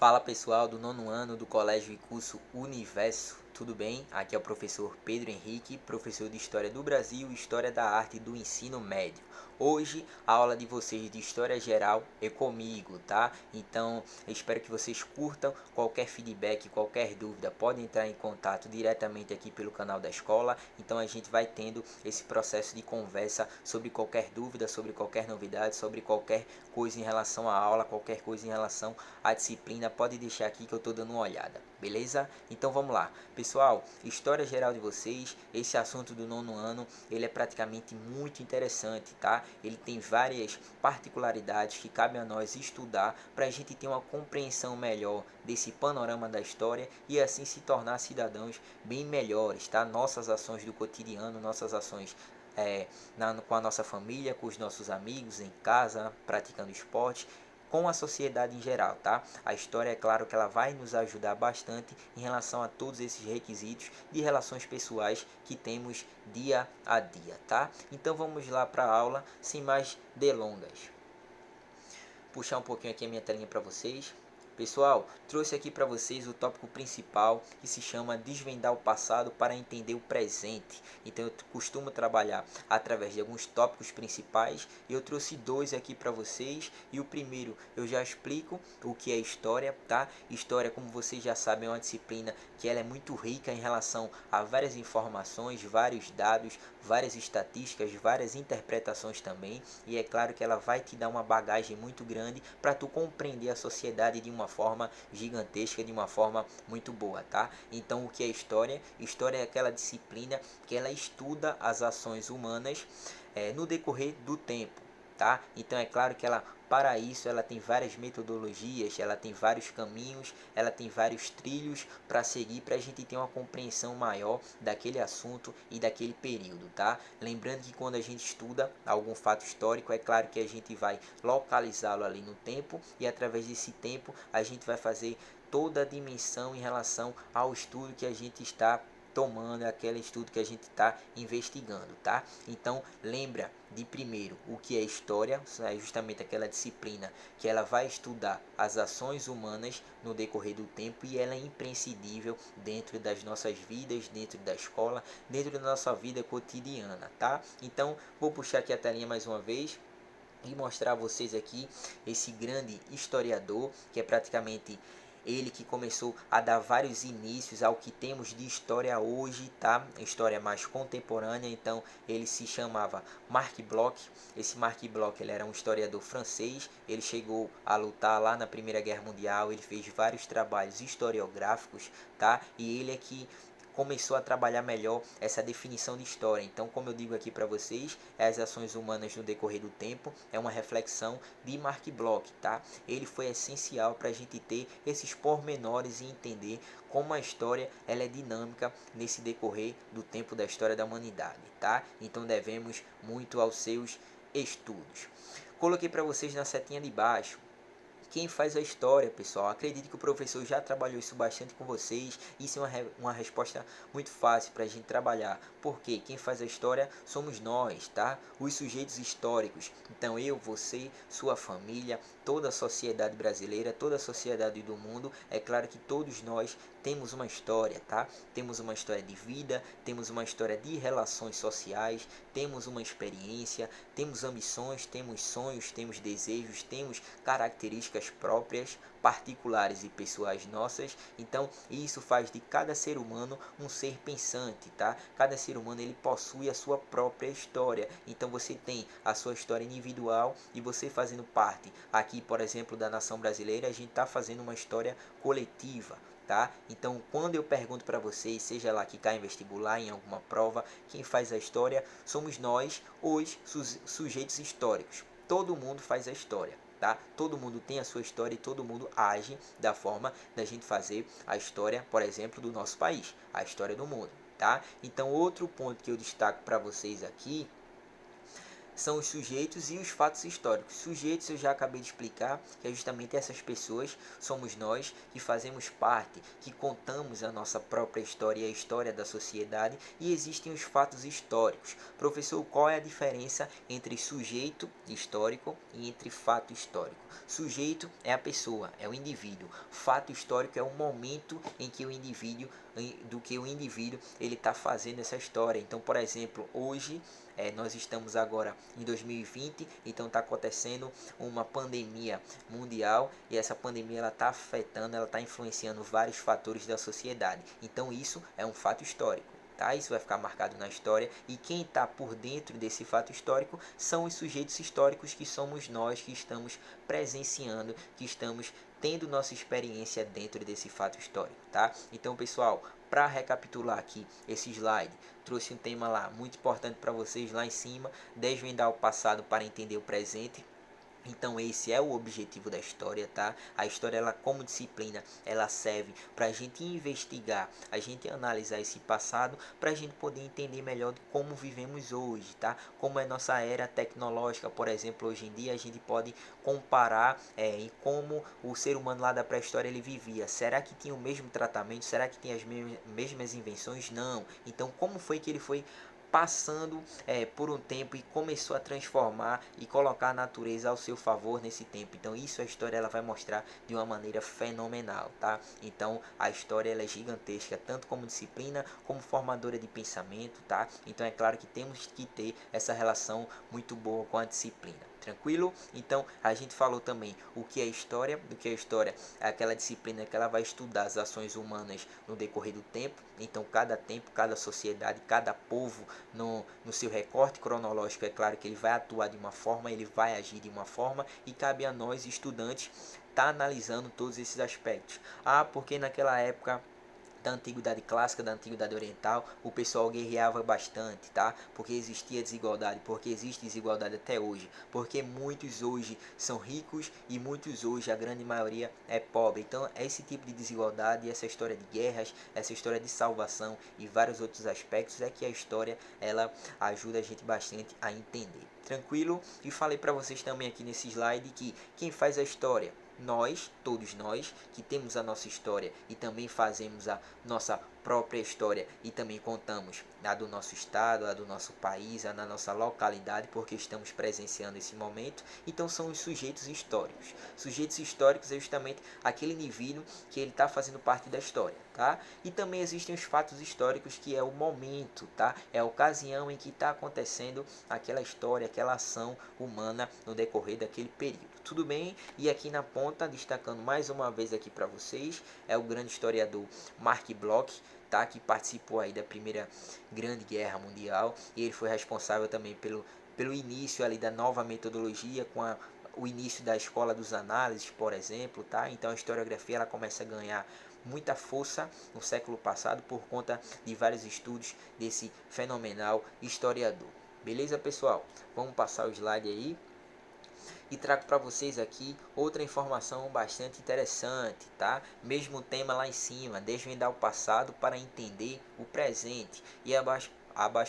Fala pessoal do nono ano do Colégio e Curso Universo, tudo bem? Aqui é o professor Pedro Henrique, professor de História do Brasil e História da Arte do Ensino Médio. Hoje a aula de vocês de História Geral é comigo, tá? Então eu espero que vocês curtam. Qualquer feedback, qualquer dúvida, podem entrar em contato diretamente aqui pelo canal da escola. Então a gente vai tendo esse processo de conversa sobre qualquer dúvida, sobre qualquer novidade, sobre qualquer coisa em relação à aula, qualquer coisa em relação à disciplina, pode deixar aqui que eu estou dando uma olhada, beleza? Então vamos lá. Pessoal, história geral de vocês, esse assunto do nono ano, ele é praticamente muito interessante, tá? Ele tem várias particularidades que cabe a nós estudar para a gente ter uma compreensão melhor desse panorama da história e assim se tornar cidadãos bem melhores, tá? Nossas ações do cotidiano, nossas ações com a nossa família, com os nossos amigos, em casa, praticando esporte, com a sociedade em geral, tá? A história, é claro que ela vai nos ajudar bastante em relação a todos esses requisitos de relações pessoais que temos dia a dia, tá? Então vamos lá para a aula, sem mais delongas. Puxar um pouquinho aqui a minha telinha para vocês. Pessoal, trouxe aqui para vocês o tópico principal que se chama Desvendar o passado para entender o presente. Então eu costumo trabalhar através de alguns tópicos principais e eu trouxe dois aqui para vocês. E o primeiro eu já explico o que é história, tá? História, como vocês já sabem, é uma disciplina que ela é muito rica em relação a várias informações, vários dados, várias estatísticas, várias interpretações também. E é claro que ela vai te dar uma bagagem muito grande para tu compreender a sociedade de uma forma gigantesca, de uma forma muito boa, tá? Então o que é história? História é aquela disciplina que ela estuda as ações humanas no decorrer do tempo, tá? Então é claro que ela, para isso, ela tem várias metodologias, ela tem vários caminhos, ela tem vários trilhos para seguir para a gente ter uma compreensão maior daquele assunto e daquele período, tá? Lembrando que quando a gente estuda algum fato histórico, é claro que a gente vai localizá-lo ali no tempo e através desse tempo a gente vai fazer toda a dimensão em relação ao estudo que a gente está tomando, aquele estudo que a gente está investigando, tá? Então lembra de primeiro o que é história, é justamente aquela disciplina que ela vai estudar as ações humanas no decorrer do tempo e ela é imprescindível dentro das nossas vidas, dentro da escola, dentro da nossa vida cotidiana, tá? Então vou puxar aqui a telinha mais uma vez e mostrar a vocês aqui esse grande historiador que é praticamente ele que começou a dar vários inícios ao que temos de história hoje, tá? História mais contemporânea. Então ele se chamava Marc Bloch. Esse Marc Bloch, ele era um historiador francês. Ele chegou a lutar lá na Primeira Guerra Mundial. Ele fez vários trabalhos historiográficos, tá? E ele é que começou a trabalhar melhor essa definição de história. Então, como eu digo aqui para vocês, as ações humanas no decorrer do tempo é uma reflexão de Marc Bloch, tá? Ele foi essencial para a gente ter esses pormenores e entender como a história ela é dinâmica nesse decorrer do tempo da história da humanidade, tá? Então, devemos muito aos seus estudos. Coloquei para vocês na setinha de baixo quem faz a história, pessoal. Acredito que o professor já trabalhou isso bastante com vocês. Isso é uma resposta muito fácil para a gente trabalhar. Porque quem faz a história somos nós, tá? Os sujeitos históricos. Então eu, você, sua família, toda a sociedade brasileira, toda a sociedade do mundo. É claro que todos nós temos uma história, tá? Temos uma história de vida, temos uma história de relações sociais, temos uma experiência, temos ambições, temos sonhos, temos desejos, temos características próprias, particulares e pessoais nossas. Então isso faz de cada ser humano um ser pensante, tá? Cada ser humano ele possui a sua própria história. Então você tem a sua história individual e você fazendo parte aqui, por exemplo, da nação brasileira, a gente está fazendo uma história coletiva. Tá? Então, quando eu pergunto para vocês, seja lá que cai em vestibular, em alguma prova, quem faz a história somos nós, os sujeitos históricos. Todo mundo faz a história, tá? Todo mundo tem a sua história e todo mundo age da forma da gente fazer a história, por exemplo, do nosso país, a história do mundo, tá? Então, outro ponto que eu destaco para vocês aqui são os sujeitos e os fatos históricos. Sujeitos eu já acabei de explicar, que é justamente essas pessoas, somos nós que fazemos parte, que contamos a nossa própria história e a história da sociedade, e existem os fatos históricos. Professor, qual é a diferença entre sujeito histórico e entre fato histórico? Sujeito é a pessoa, é o indivíduo. Fato histórico é o momento em que o indivíduo ele está fazendo essa história. Então, por exemplo, hoje nós estamos agora em 2020, então está acontecendo uma pandemia mundial e essa pandemia ela está afetando, ela está influenciando vários fatores da sociedade. Então isso é um fato histórico. Tá? Isso vai ficar marcado na história e quem está por dentro desse fato histórico são os sujeitos históricos, que somos nós que estamos presenciando, que estamos tendo nossa experiência dentro desse fato histórico, tá? Então, pessoal, para recapitular aqui esse slide, trouxe um tema lá muito importante para vocês lá em cima: desvendar o passado para entender o presente. Então esse é o objetivo da história, tá? A história, ela como disciplina, ela serve para a gente investigar, a gente analisar esse passado, para a gente poder entender melhor como vivemos hoje, tá? Como é nossa era tecnológica, por exemplo, hoje em dia a gente pode comparar em como o ser humano lá da pré-história ele vivia. Será que tinha o mesmo tratamento? Será que tinha as mesmas invenções? Não. Então como foi que ele foi passando por um tempo e começou a transformar e colocar a natureza ao seu favor nesse tempo? Então isso a história ela vai mostrar de uma maneira fenomenal, tá? Então a história ela é gigantesca, tanto como disciplina como formadora de pensamento, tá? Então é claro que temos que ter essa relação muito boa com a disciplina. Tranquilo? Então a gente falou também o que é história. Do que é história? É aquela disciplina que ela vai estudar as ações humanas no decorrer do tempo. Então tempo, cada sociedade, cada povo no seu recorte cronológico, é claro que ele vai atuar de uma forma, ele vai agir de uma forma, e cabe a nós estudantes estar analisando todos esses aspectos. Porque naquela época da antiguidade clássica, da antiguidade oriental, o pessoal guerreava bastante, tá? Porque existia desigualdade, porque existe desigualdade até hoje, porque muitos hoje são ricos e muitos hoje, a grande maioria, é pobre. Então, é esse tipo de desigualdade, essa história de guerras, essa história de salvação e vários outros aspectos é que a história, ela ajuda a gente bastante a entender. Tranquilo? E falei para vocês também aqui nesse slide que quem faz a história, nós, todos nós, que temos a nossa história e também fazemos a nossa própria história e também contamos a do nosso estado, a do nosso país, a da nossa localidade, porque estamos presenciando esse momento. Então são os sujeitos históricos. Sujeitos históricos é justamente aquele indivíduo que ele está fazendo parte da história, tá? E também existem os fatos históricos, que é o momento, tá? É a ocasião em que está acontecendo aquela história, aquela ação humana no decorrer daquele período. Tudo bem? E aqui na ponta, destacando mais uma vez aqui para vocês, é o grande historiador Mark Bloch, tá? Que participou aí da Primeira Grande Guerra Mundial, e ele foi responsável também pelo início ali da nova metodologia, com o início da escola dos análises, por exemplo, tá? Então a historiografia ela começa a ganhar muita força no século passado por conta de vários estudos desse fenomenal historiador. Beleza, pessoal? Vamos passar o slide aí. E trago para vocês aqui outra informação bastante interessante, tá? Mesmo tema lá em cima, desvendar o passado para entender o presente. E abaixo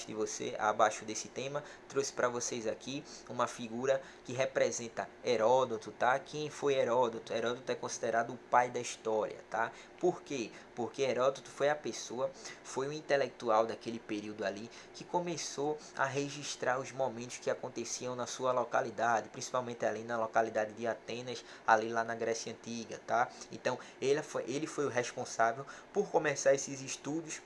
de você, abaixo desse tema, trouxe para vocês aqui uma figura que representa Heródoto, tá? Quem foi Heródoto? Heródoto é considerado o pai da história, tá? Por quê? Porque Heródoto foi um intelectual daquele período ali que começou a registrar os momentos que aconteciam na sua localidade, principalmente ali na localidade de Atenas, ali lá na Grécia Antiga, tá? Então ele foi o responsável por começar esses estudos,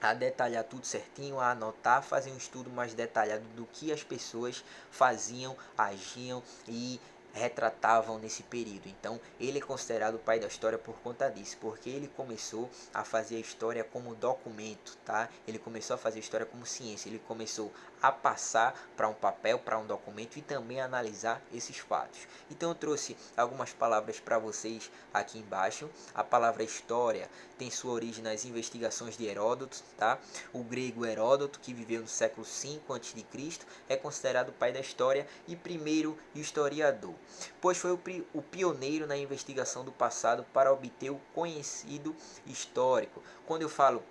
a detalhar tudo certinho, a anotar, fazer um estudo mais detalhado do que as pessoas faziam, agiam e retratavam nesse período. Então ele é considerado o pai da história por conta disso, porque ele começou a fazer a história como documento, tá? Ele começou a fazer a história como ciência, ele começou a passar para um papel, para um documento, e também a analisar esses fatos. Então eu trouxe algumas palavras para vocês aqui embaixo. A palavra história tem sua origem nas investigações de Heródoto, tá? O grego Heródoto, que viveu no século V a.C., é considerado o pai da história e primeiro historiador, pois foi o pioneiro na investigação do passado para obter o conhecido histórico. Quando eu falo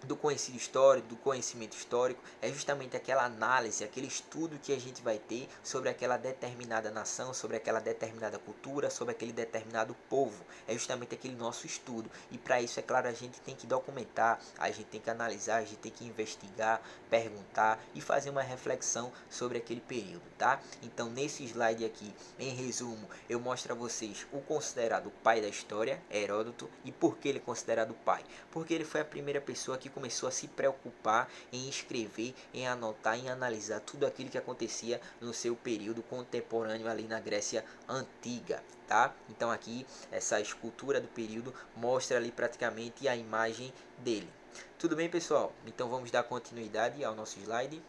do conhecido histórico, do conhecimento histórico, é justamente aquela análise, aquele estudo que a gente vai ter sobre aquela determinada nação, sobre aquela determinada cultura, sobre aquele determinado povo. É justamente aquele nosso estudo. E para isso, é claro, a gente tem que documentar, a gente tem que analisar, a gente tem que investigar, perguntar e fazer uma reflexão sobre aquele período, tá? Então, nesse slide aqui, em resumo, eu mostro a vocês o considerado pai da história, Heródoto, e por que ele é considerado pai. Porque ele foi a primeira pessoa que começou a se preocupar em escrever, em anotar, em analisar tudo aquilo que acontecia no seu período contemporâneo ali na Grécia Antiga, tá? Então aqui essa escultura do período mostra ali praticamente a imagem dele. Tudo bem, pessoal? Então vamos dar continuidade ao nosso slide.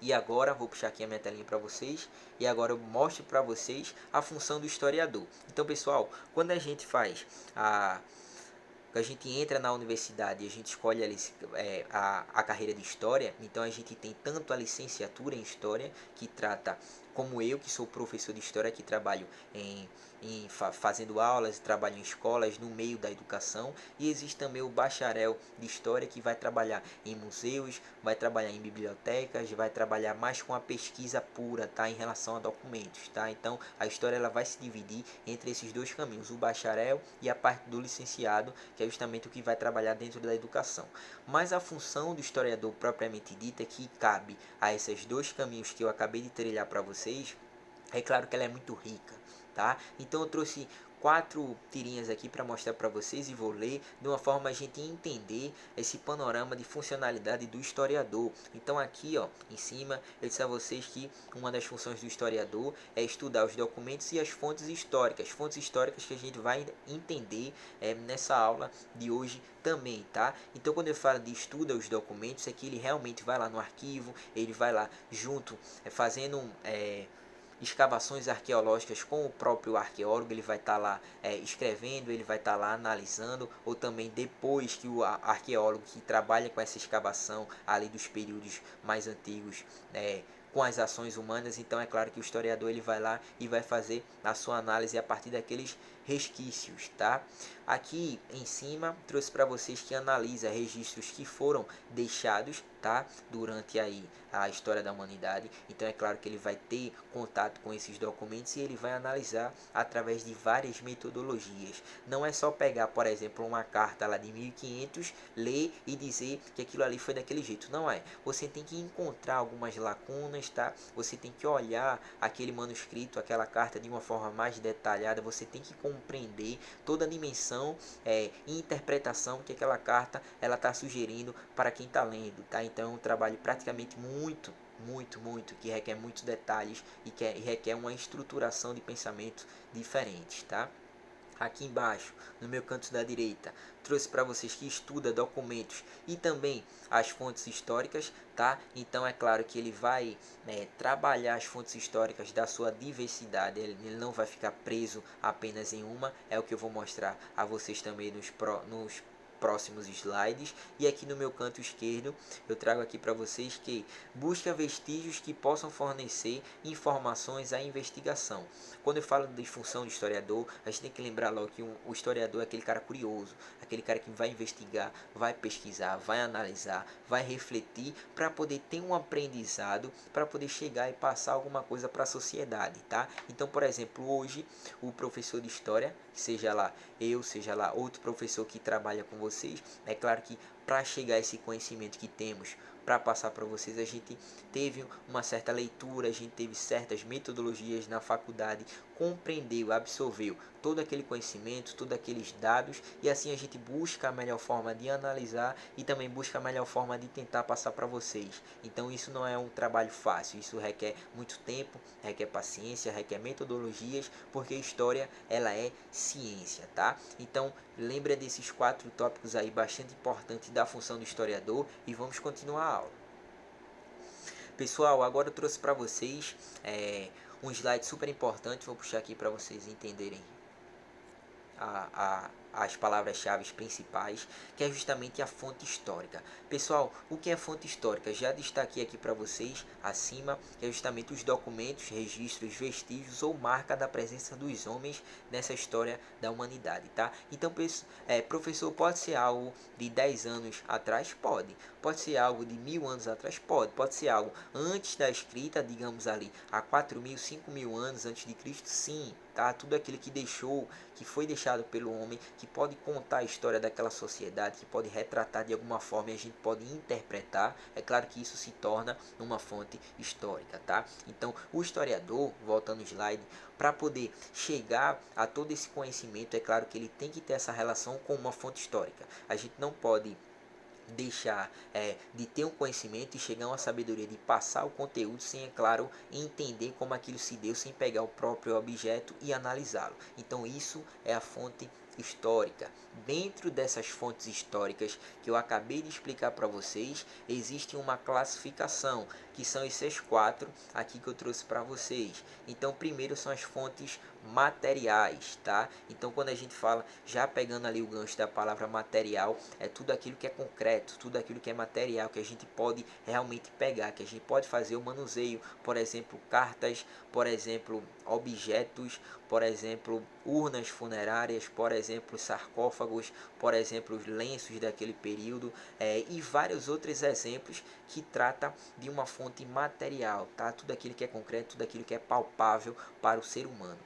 E agora vou puxar aqui a minha telinha para vocês e agora eu mostro para vocês a função do historiador. Então, pessoal, quando a gente faz a gente entra na universidade e a gente escolhe a carreira de História, então a gente tem tanto a licenciatura em História, que trata, como eu, que sou professor de História, que trabalho fazendo aulas, trabalho em escolas, no meio da educação, e existe também o bacharel de História, que vai trabalhar em museus, vai trabalhar em bibliotecas, vai trabalhar mais com a pesquisa pura, tá, em relação a documentos, tá? Então a História ela vai se dividir entre esses dois caminhos, o bacharel e a parte do licenciado, que é justamente o que vai trabalhar dentro da educação. Mas a função do historiador propriamente dita, que cabe a esses dois caminhos que eu acabei de trilhar para vocês, é claro que ela é muito rica, tá? Então eu trouxe 4 tirinhas aqui para mostrar para vocês e vou ler de uma forma a gente entender esse panorama de funcionalidade do historiador. Então aqui, ó, em cima, eu disse a vocês que uma das funções do historiador é estudar os documentos e as fontes históricas que a gente vai entender nessa aula de hoje também, tá? Então quando eu falo de estuda os documentos, é que ele realmente vai lá no arquivo, ele vai lá junto, fazendo escavações arqueológicas com o próprio arqueólogo, ele vai estar lá escrevendo, ele vai estar lá analisando, ou também depois que o arqueólogo que trabalha com essa escavação ali dos períodos mais antigos, com as ações humanas, então é claro que o historiador ele vai lá e vai fazer a sua análise a partir daqueles resquícios, tá? Aqui em cima trouxe para vocês que analisa registros que foram deixados, tá? Durante aí a história da humanidade. Então é claro que ele vai ter contato com esses documentos e ele vai analisar através de várias metodologias. Não é só pegar, por exemplo, uma carta lá de 1500, ler e dizer que aquilo ali foi daquele jeito. Não é. Você tem que encontrar algumas lacunas, tá? Você tem que olhar aquele manuscrito, aquela carta de uma forma mais detalhada. Você tem que compreender toda a dimensão e interpretação que aquela carta ela está sugerindo para quem está lendo, tá? Então é um trabalho praticamente muito, que requer muitos detalhes e que requer uma estruturação de pensamento diferente, tá? Aqui embaixo, no meu canto da direita, trouxe para vocês que estuda documentos e também as fontes históricas, tá? Então é claro que ele vai trabalhar as fontes históricas da sua diversidade, ele não vai ficar preso apenas em uma, é o que eu vou mostrar a vocês também nos próximos slides. E aqui no meu canto esquerdo eu trago aqui para vocês que busca vestígios que possam fornecer informações à investigação. Quando eu falo de função do historiador, a gente tem que lembrar logo que o historiador é aquele cara curioso, aquele cara que vai investigar, vai pesquisar, vai analisar, vai refletir para poder ter um aprendizado, para poder chegar e passar alguma coisa para a sociedade, tá? Então, por exemplo, hoje o professor de história, seja lá eu, seja lá outro professor que trabalha com vocês, é claro que para chegar a esse conhecimento que temos, para passar para vocês, a gente teve uma certa leitura, a gente teve certas metodologias na faculdade, compreendeu, absorveu todo aquele conhecimento, todos aqueles dados, e assim a gente busca a melhor forma de analisar e também busca a melhor forma de tentar passar para vocês. Então isso não é um trabalho fácil, isso requer muito tempo, requer paciência, requer metodologias, porque a história ela é ciência, tá? Então lembra desses 4 tópicos aí bastante importantes da função do historiador e vamos continuar a aula. Pessoal, agora eu trouxe para vocês um slide super importante, vou puxar aqui para vocês entenderem as palavras-chave principais, que é justamente a fonte histórica. Pessoal, o que é fonte histórica? Já destaquei aqui para vocês acima, que é justamente os documentos, registros, vestígios ou marca da presença dos homens nessa história da humanidade, tá? Então, professor, pode ser algo de 10 anos atrás? Pode. Pode ser algo de 1000 anos atrás? Pode. Pode ser algo antes da escrita, digamos ali, há 4000, 5000 anos antes de Cristo? Sim, tá? Tudo aquilo que foi deixado pelo homem, que pode contar a história daquela sociedade, que pode retratar de alguma forma e a gente pode interpretar, é claro que isso se torna uma fonte histórica, tá? Então, o historiador, voltando ao slide, para poder chegar a todo esse conhecimento, é claro que ele tem que ter essa relação com uma fonte histórica. A gente não pode deixar de ter um conhecimento e chegar a uma sabedoria de passar o conteúdo sem, é claro, entender como aquilo se deu, sem pegar o próprio objeto e analisá-lo. Então isso é a fonte histórica. Dentro dessas fontes históricas que eu acabei de explicar para vocês, existe uma classificação, que são esses 4 aqui que eu trouxe para vocês. Então, primeiro são as fontes materiais, tá? Então, quando a gente fala, já pegando ali o gancho da palavra material, é tudo aquilo que é concreto, tudo aquilo que é material, que a gente pode realmente pegar, que a gente pode fazer o manuseio, por exemplo, cartas, por exemplo, objetos, por exemplo, urnas funerárias, por exemplo, sarcófagos, por exemplo, os lenços daquele período, e vários outros exemplos que trata de uma fonte material, tá? Tudo aquilo que é concreto, tudo aquilo que é palpável para o ser humano.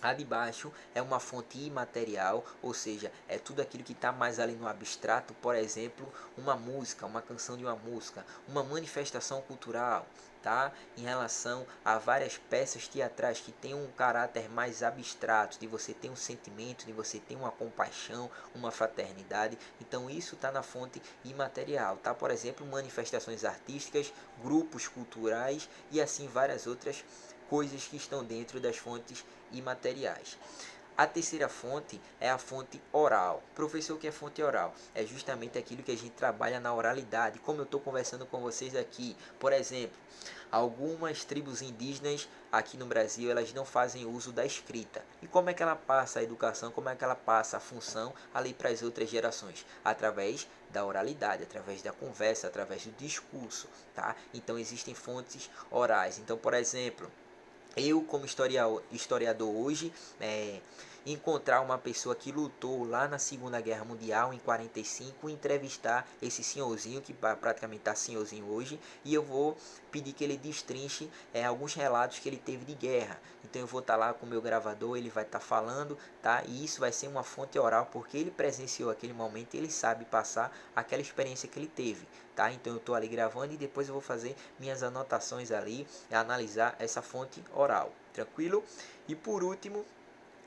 A de baixo é uma fonte imaterial, ou seja, é tudo aquilo que está mais ali no abstrato, por exemplo, uma música, uma canção de uma música, uma manifestação cultural, tá? Em relação a várias peças teatrais que têm um caráter mais abstrato, de você ter um sentimento, de você ter uma compaixão, uma fraternidade. Então isso está na fonte imaterial, tá? Por exemplo, manifestações artísticas, grupos culturais e assim várias outras coisas que estão dentro das fontes imateriais. A terceira fonte é a fonte oral. Professor, o que é fonte oral? É justamente aquilo que a gente trabalha na oralidade, como eu estou conversando com vocês aqui. Por exemplo, algumas tribos indígenas aqui no Brasil, elas não fazem uso da escrita. E como é que ela passa a educação, como é que ela passa a função ali para as outras gerações? Através da oralidade, através da conversa, através do discurso, tá? Então existem fontes orais. Então, por exemplo, eu como historiador hoje, encontrar uma pessoa que lutou lá na Segunda Guerra Mundial em 45, entrevistar esse senhorzinho que praticamente está senhorzinho hoje, e eu vou pedir que ele destrinche alguns relatos que ele teve de guerra. Então eu vou estar lá com o meu gravador, ele vai estar falando, tá? E isso vai ser uma fonte oral porque ele presenciou aquele momento, ele sabe passar aquela experiência que ele teve, tá? Então eu estou ali gravando e depois eu vou fazer minhas anotações ali e analisar essa fonte oral, tranquilo? E por último,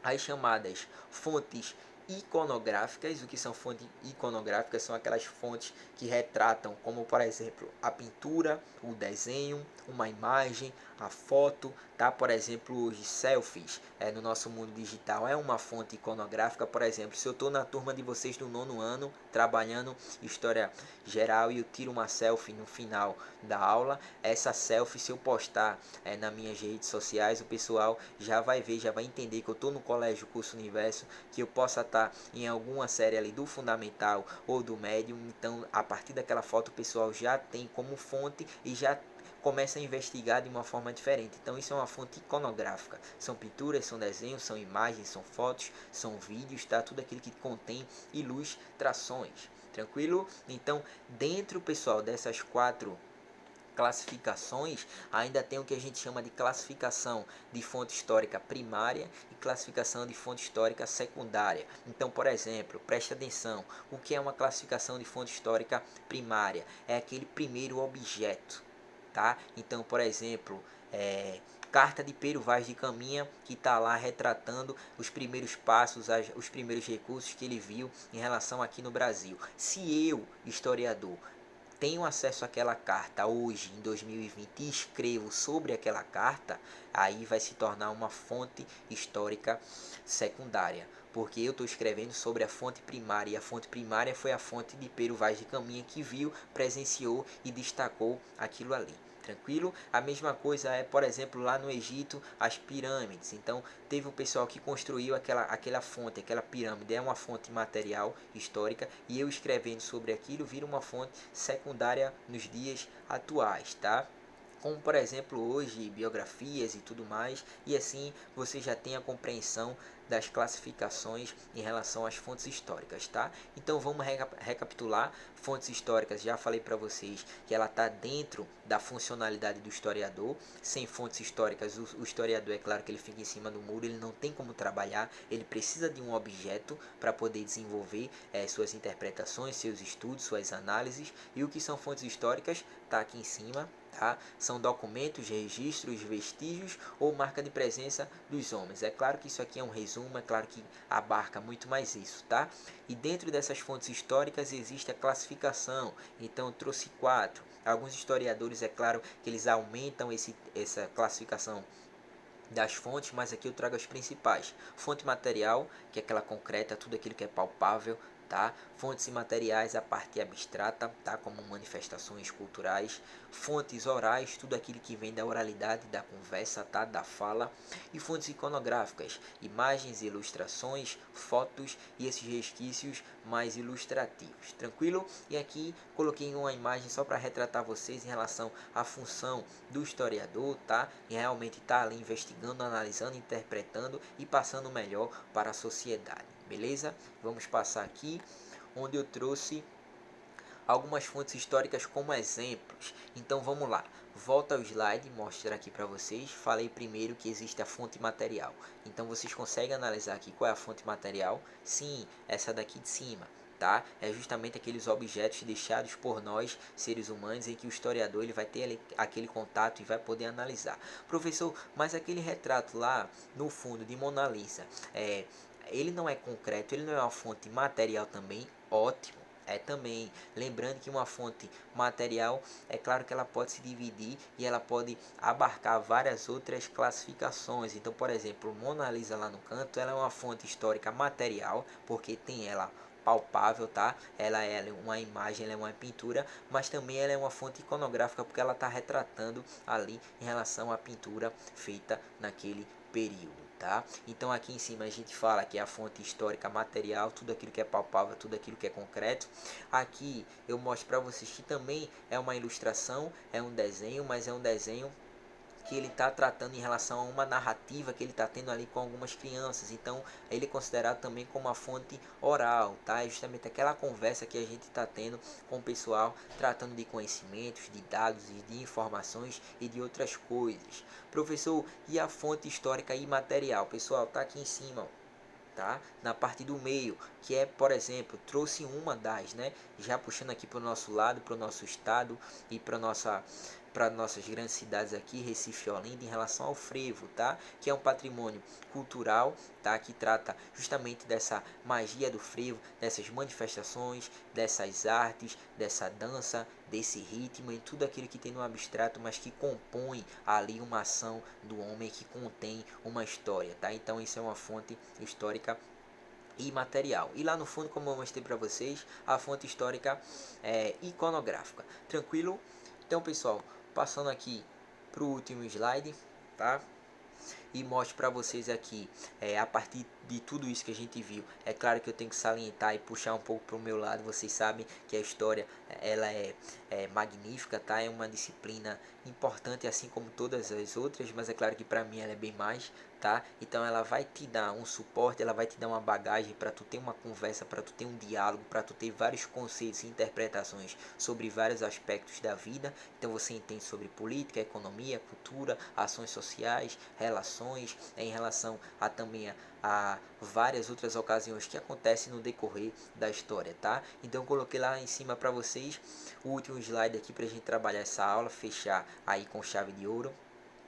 as chamadas fontes iconográficas. O que são fontes iconográficas? São aquelas fontes que retratam, como por exemplo, a pintura, o desenho, uma imagem, a foto, tá? Por exemplo, os selfies no nosso mundo digital é uma fonte iconográfica. Por exemplo, se eu estou na turma de vocês do 9º ano, trabalhando história geral e eu tiro uma selfie no final da aula, essa selfie, se eu postar nas minhas redes sociais, o pessoal já vai ver, já vai entender que eu estou no colégio Curso Universo, que eu possa estar em alguma série ali do fundamental ou do médio. Então, a partir daquela foto, o pessoal já tem como fonte e já começa a investigar de uma forma diferente. Então isso é uma fonte iconográfica. São pinturas, são desenhos, são imagens, são fotos, são vídeos, tá? Tudo aquilo que contém ilustrações. Tranquilo? Então, dentro, pessoal, dessas 4 classificações, ainda tem o que a gente chama de classificação de fonte histórica primária e classificação de fonte histórica secundária. Então, por exemplo, preste atenção, o que é uma classificação de fonte histórica primária? É aquele primeiro objeto, tá? Então, por exemplo, carta de Pero Vaz de Caminha, que está lá retratando os primeiros passos, os primeiros recursos que ele viu em relação aqui no Brasil. Se eu, historiador, tenho acesso àquela carta hoje, em 2020, e escrevo sobre aquela carta, aí vai se tornar uma fonte histórica secundária, porque eu estou escrevendo sobre a fonte primária, e a fonte primária foi a fonte de Pero Vaz de Caminha, que viu, presenciou e destacou aquilo ali. Tranquilo? A mesma coisa é, por exemplo, lá no Egito, as pirâmides. Então, teve o pessoal que construiu aquela fonte, aquela pirâmide, é uma fonte material histórica, e eu escrevendo sobre aquilo vira uma fonte secundária nos dias atuais, tá? Como por exemplo hoje biografias e tudo mais, e assim você já tem a compreensão das classificações em relação às fontes históricas, tá? Então vamos recapitular. Fontes históricas, já falei para vocês que ela está dentro da funcionalidade do historiador. Sem fontes históricas, o historiador, é claro que ele fica em cima do muro, ele não tem como trabalhar, ele precisa de um objeto para poder desenvolver suas interpretações, seus estudos, suas análises. E o que são fontes históricas está aqui em cima. Tá? São documentos, registros, vestígios ou marca de presença dos homens. É claro que isso aqui é um resumo, é claro que abarca muito mais isso, tá? E dentro dessas fontes históricas existe a classificação. Então eu trouxe 4. Alguns historiadores, é claro, que eles aumentam essa classificação das fontes, mas aqui eu trago as principais. Fonte material, que é aquela concreta, tudo aquilo que é palpável, tá? Fontes imateriais, a parte abstrata, tá? Como manifestações culturais. Fontes orais, tudo aquilo que vem da oralidade, da conversa, tá? Da fala. E fontes iconográficas, imagens, ilustrações, fotos e esses resquícios mais ilustrativos, tranquilo? E aqui coloquei uma imagem só para retratar vocês em relação à função do historiador, tá? E realmente tá ali investigando, analisando, interpretando e passando o melhor para a sociedade, beleza? Vamos passar aqui onde eu trouxe algumas fontes históricas como exemplos. Então vamos lá. Volta ao slide, mostrar aqui para vocês. Falei primeiro que existe a fonte material. Então vocês conseguem analisar aqui qual é a fonte material? Sim, essa daqui de cima. Tá? É justamente aqueles objetos deixados por nós, seres humanos, em que o historiador ele vai ter aquele contato e vai poder analisar. Professor, mas aquele retrato lá no fundo de Mona Lisa, ele não é concreto, ele não é uma fonte material também? Ótimo. É também, lembrando que uma fonte material, é claro que ela pode se dividir e ela pode abarcar várias outras classificações. Então, por exemplo, Mona Lisa lá no canto, ela é uma fonte histórica material, porque tem ela palpável, tá? Ela é uma imagem, ela é uma pintura, mas também ela é uma fonte iconográfica, porque ela está retratando ali em relação à pintura feita naquele período. Tá? Então aqui em cima a gente fala que é a fonte histórica material, tudo aquilo que é palpável, tudo aquilo que é concreto. Aqui eu mostro para vocês que também é uma ilustração, é um desenho, mas é um desenho que ele está tratando em relação a uma narrativa que ele está tendo ali com algumas crianças. Então ele é considerado também como uma fonte oral, tá? É justamente aquela conversa que a gente está tendo com o pessoal, tratando de conhecimentos, de dados e de informações e de outras coisas. Professor, e a fonte histórica imaterial? Pessoal, tá aqui em cima, ó. Tá? Na parte do meio, que é, por exemplo, trouxe uma das, né? Já puxando aqui para o nosso lado, para o nosso estado e para nossas grandes cidades aqui, Recife e Olinda, em relação ao frevo, tá? Que é um patrimônio cultural, tá? Que trata justamente dessa magia do frevo, dessas manifestações, dessas artes, dessa dança, desse ritmo e tudo aquilo que tem no abstrato, mas que compõe ali uma ação do homem, que contém uma história, tá? Então isso é uma fonte histórica imaterial. E lá no fundo, como eu mostrei para vocês, a fonte histórica iconográfica. Tranquilo? Então, pessoal, passando aqui para o último slide, tá? E mostro para vocês aqui, a partir de tudo isso que a gente viu. É claro que eu tenho que salientar e puxar um pouco para o meu lado. Vocês sabem que a história ela é magnífica, tá? É uma disciplina importante, assim como todas as outras, mas é claro que para mim ela é bem mais, tá? Então ela vai te dar um suporte, ela vai te dar uma bagagem para tu ter uma conversa, para tu ter um diálogo, para tu ter vários conceitos e interpretações sobre vários aspectos da vida. Então você entende sobre política, economia, cultura, ações sociais, relações, em relação a também a várias outras ocasiões que acontecem no decorrer da história, tá? Então eu coloquei lá em cima para vocês o último slide aqui para a gente trabalhar essa aula, fechar aí com chave de ouro.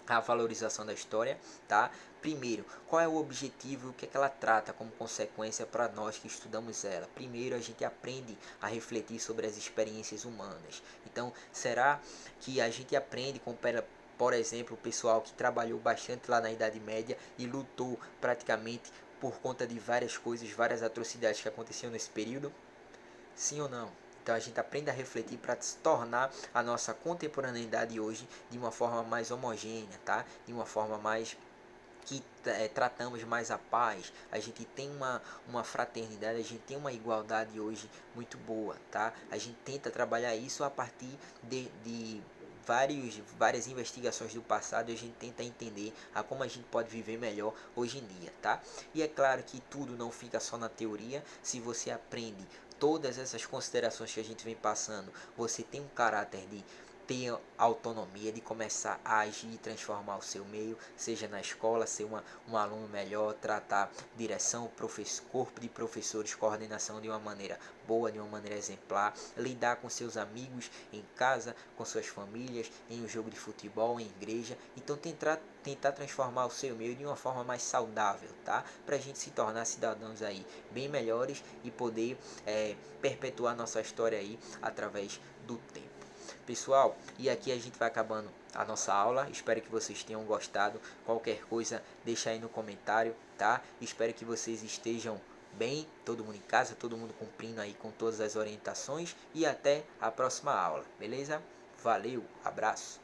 A valorização da história, tá? Primeiro, qual é o objetivo e o que é que ela trata como consequência para nós que estudamos ela? Primeiro, a gente aprende a refletir sobre as experiências humanas. Então, será que a gente aprende com, por exemplo, o pessoal que trabalhou bastante lá na Idade Média e lutou praticamente por conta de várias coisas, várias atrocidades que aconteciam nesse período? Sim ou não? Então a gente aprende a refletir para se tornar a nossa contemporaneidade hoje de uma forma mais homogênea, tá? De uma forma mais que tratamos mais a paz, a gente tem uma fraternidade, a gente tem uma igualdade hoje muito boa, tá? A gente tenta trabalhar isso a partir de várias investigações do passado, e a gente tenta entender a como a gente pode viver melhor hoje em dia, tá? E é claro que tudo não fica só na teoria. Se você aprende todas essas considerações que a gente vem passando, você tem um caráter de ter autonomia, de começar a agir e transformar o seu meio, seja na escola, ser um aluno melhor, tratar direção, corpo de professores, coordenação de uma maneira boa, de uma maneira exemplar, lidar com seus amigos em casa, com suas famílias, em um jogo de futebol, em igreja. Então tentar transformar o seu meio de uma forma mais saudável, tá? Para a gente se tornar cidadãos aí bem melhores e poder perpetuar nossa história aí através do tempo. Pessoal, e aqui a gente vai acabando a nossa aula. Espero que vocês tenham gostado. Qualquer coisa, deixa aí no comentário, tá? Espero que vocês estejam bem, todo mundo em casa, todo mundo cumprindo aí com todas as orientações. E até a próxima aula, beleza? Valeu, abraço!